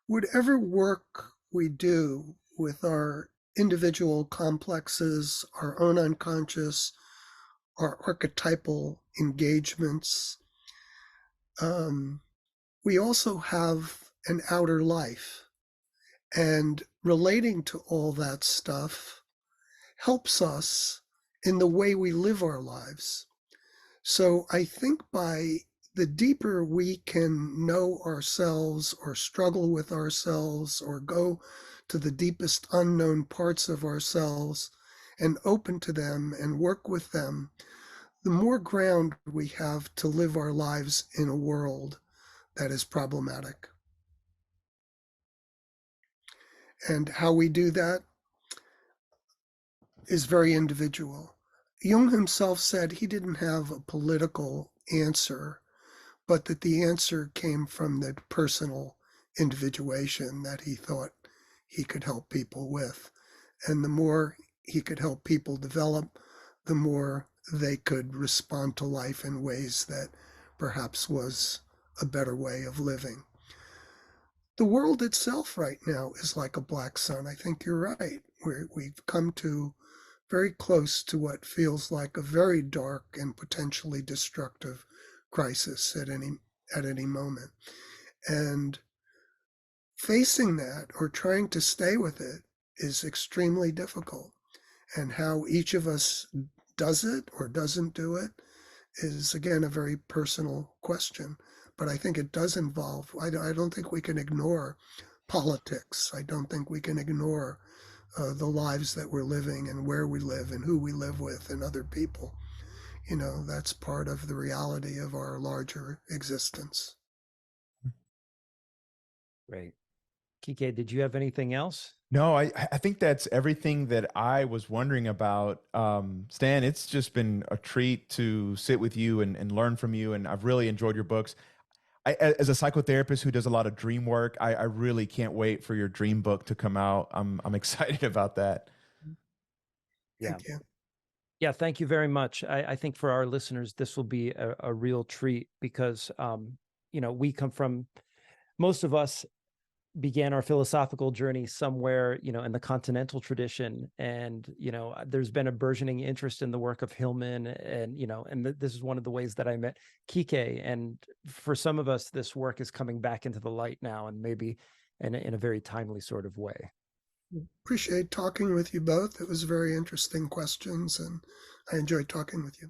whatever work we do with our individual complexes, our own unconscious, our archetypal engagements, we also have an outer life. And relating to all that stuff helps us in the way we live our lives. So I think by the deeper we can know ourselves or struggle with ourselves or go to the deepest unknown parts of ourselves and open to them and work with them, the more ground we have to live our lives in a world that is problematic. And how we do that is very individual. Jung himself said he didn't have a political answer, but that the answer came from the personal individuation that he thought he could help people with. And the more he could help people develop, the more they could respond to life in ways that perhaps was a better way of living. The world itself right now is like a black sun. I think you're right. We've come to very close to what feels like a very dark and potentially destructive crisis at any moment. And facing that or trying to stay with it is extremely difficult. And how each of us does it or doesn't do it is, again, a very personal question. But I think it does involve, I don't think we can ignore politics. I don't think we can ignore the lives that we're living and where we live and who we live with and other people. That's part of the reality of our larger existence. Great. Kike, did you have anything else? No, I think that's everything that I was wondering about. Stan, it's just been a treat to sit with you and learn from you. And I've really enjoyed your books. As a psychotherapist who does a lot of dream work, I really can't wait for your dream book to come out. I'm excited about that. Yeah. Thank you. Yeah, thank you very much. I think for our listeners, this will be a real treat because, we come from, most of us began our philosophical journey somewhere, in the continental tradition. And, there's been a burgeoning interest in the work of Hillman. And, this is one of the ways that I met Kike. And for some of us, this work is coming back into the light now, and maybe in a very timely sort of way. Appreciate talking with you both. It was very interesting questions, and I enjoyed talking with you.